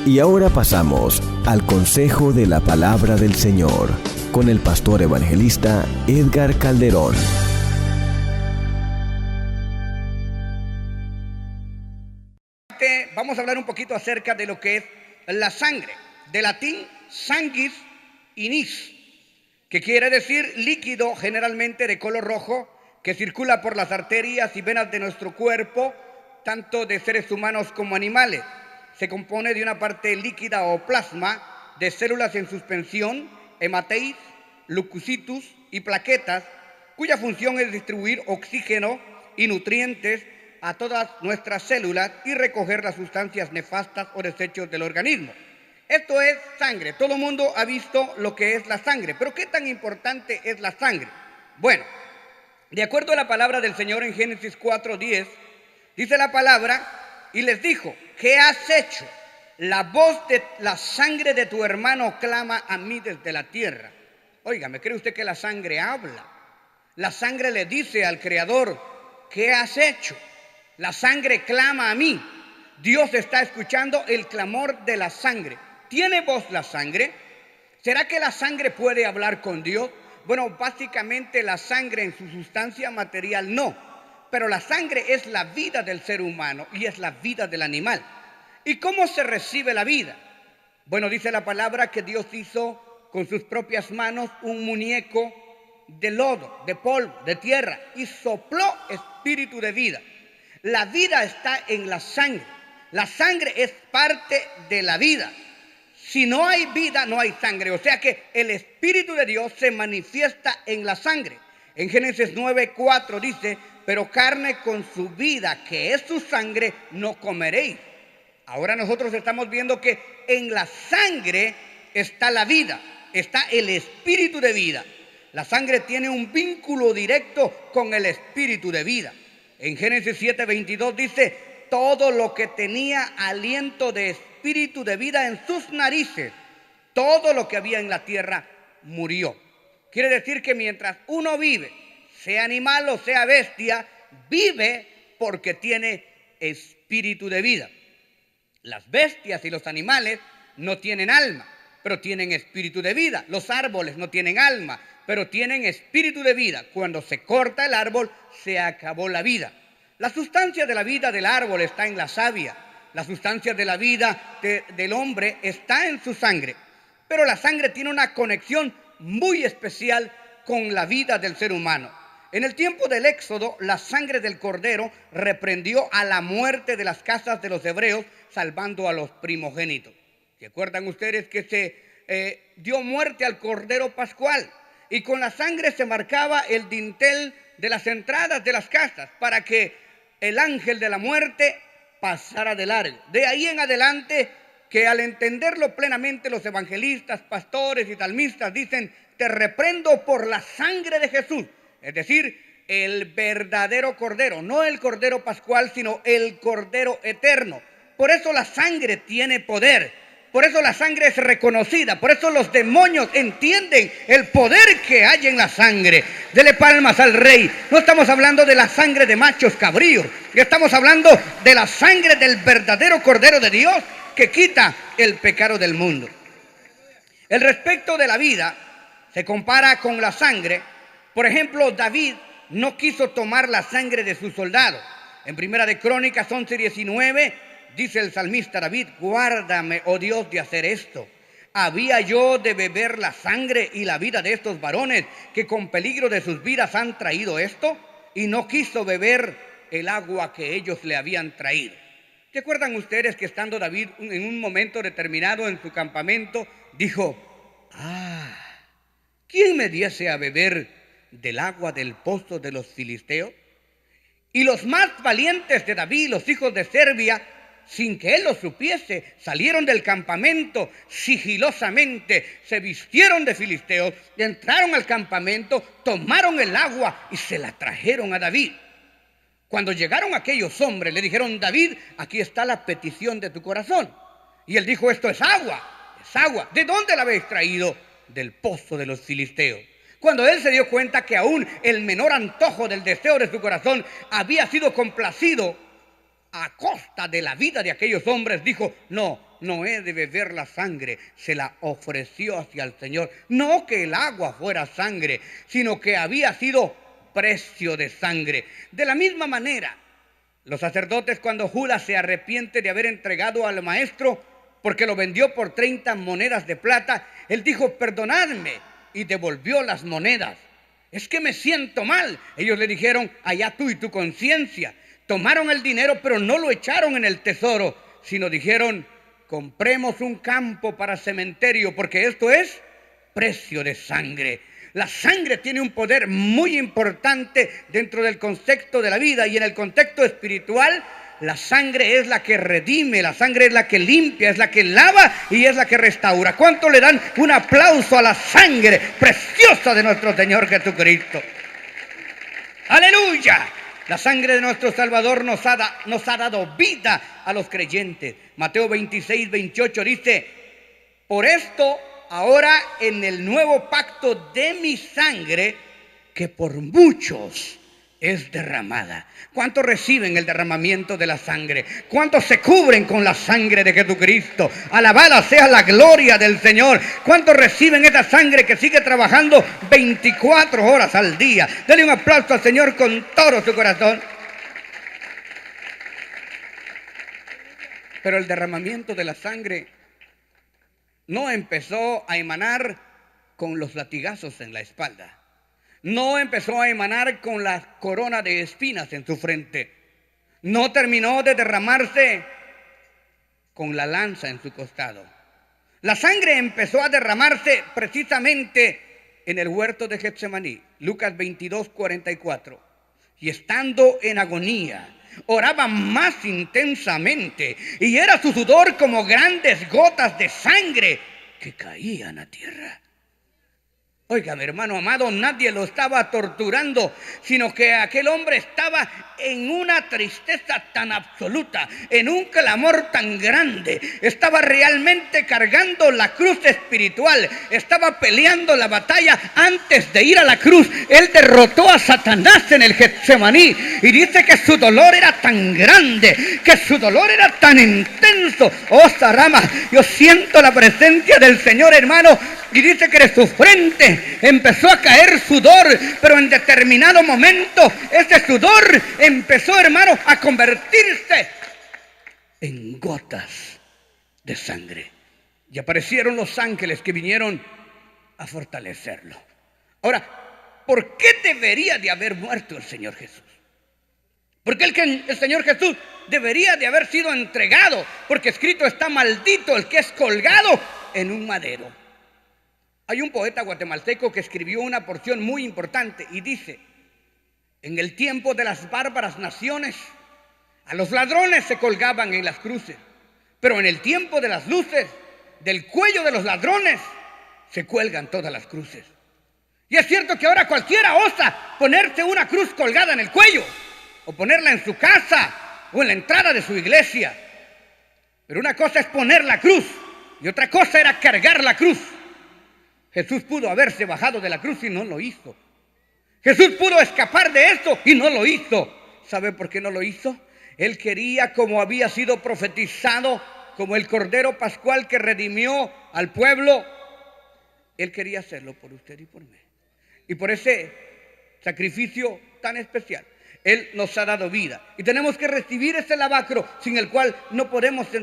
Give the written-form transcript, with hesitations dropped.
Y ahora pasamos al consejo de la palabra del Señor con el pastor evangelista Edgar Calderón. Vamos a hablar un poquito acerca de lo que es la sangre, de latín sanguis inis, que quiere decir líquido generalmente de color rojo que circula por las arterias y venas de nuestro cuerpo, tanto de seres humanos como animales. Se compone de una parte líquida o plasma, de células en suspensión, hemateis, leucocitos y plaquetas, cuya función es distribuir oxígeno y nutrientes a todas nuestras células y recoger las sustancias nefastas o desechos del organismo. Esto es sangre. Todo el mundo ha visto lo que es la sangre, pero ¿qué tan importante es la sangre? Bueno, de acuerdo a la palabra del Señor en Génesis 4:10, dice la palabra: y les dijo, ¿qué has hecho? La voz de la sangre de tu hermano clama a mí desde la tierra. Óigame, ¿cree usted que la sangre habla? La sangre le dice al Creador, ¿qué has hecho? La sangre clama a mí. Dios está escuchando el clamor de la sangre. ¿Tiene voz la sangre? ¿Será que la sangre puede hablar con Dios? Bueno, básicamente la sangre en su sustancia material no. Pero la sangre es la vida del ser humano y es la vida del animal. ¿Y cómo se recibe la vida? Bueno, dice la palabra que Dios hizo con sus propias manos un muñeco de lodo, de polvo, de tierra, y sopló espíritu de vida. La vida está en la sangre. La sangre es parte de la vida. Si no hay vida, no hay sangre. O sea que el Espíritu de Dios se manifiesta en la sangre. En Génesis 9:4 dice: pero carne con su vida, que es su sangre, no comeréis. Ahora nosotros estamos viendo que en la sangre está la vida, está el espíritu de vida. La sangre tiene un vínculo directo con el espíritu de vida. En Génesis 7:22 dice: todo lo que tenía aliento de espíritu de vida en sus narices, todo lo que había en la tierra murió. Quiere decir que mientras uno vive, sea animal o sea bestia, vive porque tiene espíritu de vida. Las bestias y los animales no tienen alma, pero tienen espíritu de vida. Los árboles no tienen alma, pero tienen espíritu de vida. Cuando se corta el árbol, se acabó la vida. La sustancia de la vida del árbol está en la savia. La sustancia de la vida del hombre está en su sangre. Pero la sangre tiene una conexión muy especial con la vida del ser humano. En el tiempo del Éxodo, la sangre del cordero reprendió a la muerte de las casas de los hebreos, salvando a los primogénitos. ¿Recuerdan ustedes que se dio muerte al cordero pascual? Y con la sangre se marcaba el dintel de las entradas de las casas para que el ángel de la muerte pasara de largo. De ahí en adelante, que al entenderlo plenamente los evangelistas, pastores y salmistas dicen: te reprendo por la sangre de Jesús. Es decir, el verdadero cordero, no el cordero pascual, sino el cordero eterno. Por eso la sangre tiene poder, por eso la sangre es reconocida, por eso los demonios entienden el poder que hay en la sangre. Dele palmas al Rey. No estamos hablando de la sangre de machos cabríos, estamos hablando de la sangre del verdadero cordero de Dios que quita el pecado del mundo. El respecto de la vida se compara con la sangre. Por ejemplo, David no quiso tomar la sangre de sus soldados. En Primera de Crónicas 11:19 dice el salmista David: guárdame, oh Dios, de hacer esto. ¿Había yo de beber la sangre y la vida de estos varones que con peligro de sus vidas han traído esto? Y no quiso beber el agua que ellos le habían traído. ¿Recuerdan ustedes que estando David en un momento determinado en su campamento, dijo: ¿quién me diese a beber del agua del pozo de los filisteos? Y los más valientes de David, los hijos de Serbia, sin que él lo supiese, salieron del campamento sigilosamente, se vistieron de filisteos, entraron al campamento, tomaron el agua y se la trajeron a David. Cuando llegaron aquellos hombres, le dijeron: David, aquí está la petición de tu corazón. Y él dijo: esto es agua, es agua. ¿De dónde la habéis traído? Del pozo de los filisteos. Cuando él se dio cuenta que aún el menor antojo del deseo de su corazón había sido complacido, a costa de la vida de aquellos hombres, dijo: no he de beber la sangre. Se la ofreció hacia el Señor. No que el agua fuera sangre, sino que había sido precio de sangre. De la misma manera, los sacerdotes, cuando Judas se arrepiente de haber entregado al maestro porque lo vendió por 30 monedas de plata, él dijo: perdonadme, y devolvió las monedas. Es que me siento mal. Ellos le dijeron: allá tú y tu conciencia. Tomaron el dinero, pero no lo echaron en el tesoro, sino dijeron: compremos un campo para cementerio, porque esto es precio de sangre. La sangre tiene un poder muy importante dentro del contexto de la vida, y en el contexto espiritual, la sangre es la que redime, la sangre es la que limpia, es la que lava y es la que restaura. ¿Cuánto le dan un aplauso a la sangre preciosa de nuestro Señor Jesucristo? ¡Aleluya! La sangre de nuestro Salvador nos ha dado vida a los creyentes. Mateo 26, 28 dice: por esto, ahora en el nuevo pacto de mi sangre, que por muchos es derramada. ¿Cuántos reciben el derramamiento de la sangre? ¿Cuántos se cubren con la sangre de Jesucristo? Alabada sea la gloria del Señor. ¿Cuántos reciben esa sangre que sigue trabajando 24 horas al día? Dele un aplauso al Señor con todo su corazón. Pero el derramamiento de la sangre no empezó a emanar con los latigazos en la espalda. No empezó a emanar con la corona de espinas en su frente. No terminó de derramarse con la lanza en su costado. La sangre empezó a derramarse precisamente en el huerto de Getsemaní. Lucas 22, 44. Y estando en agonía, oraba más intensamente, y era su sudor como grandes gotas de sangre que caían a tierra. Oiga, mi hermano amado, nadie lo estaba torturando, sino que aquel hombre estaba en una tristeza tan absoluta, en un clamor tan grande. Estaba realmente cargando la cruz espiritual, estaba peleando la batalla antes de ir a la cruz. Él derrotó a Satanás en el Getsemaní, y dice que su dolor era tan grande, que su dolor era tan intenso. Oh, Sarama, yo siento la presencia del Señor, hermano. Y dice que de su frente empezó a caer sudor, pero en determinado momento ese sudor empezó, hermano, a convertirse en gotas de sangre. Y aparecieron los ángeles que vinieron a fortalecerlo. Ahora, ¿por qué debería de haber muerto el Señor Jesús? Porque el Señor Jesús debería de haber sido entregado, porque escrito está: maldito el que es colgado en un madero. Hay un poeta guatemalteco que escribió una porción muy importante y dice: en el tiempo de las bárbaras naciones, a los ladrones se colgaban en las cruces, pero en el tiempo de las luces, del cuello de los ladrones se cuelgan todas las cruces. Y es cierto que ahora cualquiera osa ponerse una cruz colgada en el cuello, o ponerla en su casa o en la entrada de su iglesia. Pero una cosa es poner la cruz y otra cosa era cargar la cruz. Jesús pudo haberse bajado de la cruz y no lo hizo. Jesús pudo escapar de esto y no lo hizo. ¿Sabe por qué no lo hizo? Él quería, como había sido profetizado, como el Cordero Pascual que redimió al pueblo, Él quería hacerlo por usted y por mí. Y por ese sacrificio tan especial, Él nos ha dado vida. Y tenemos que recibir ese lavacro sin el cual no podemos entrar